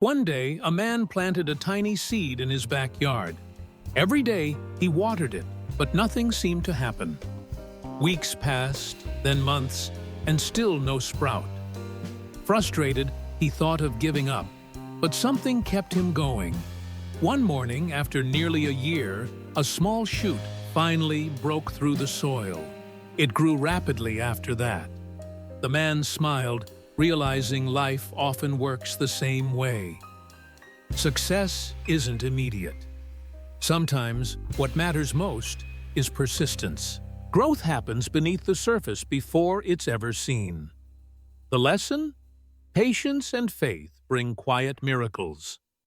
One day, a man planted a tiny seed in his backyard. Every day, he watered it, but nothing seemed to happen. Weeks passed, then months, and still no sprout. Frustrated, he thought of giving up, but something kept him going. One morning, after nearly a year, a small shoot finally broke through the soil. It grew rapidly after that. The man smiled, realizing life often works the same way. Success isn't immediate. Sometimes, what matters most is persistence. Growth happens beneath the surface before it's ever seen. The lesson? Patience and faith bring quiet miracles.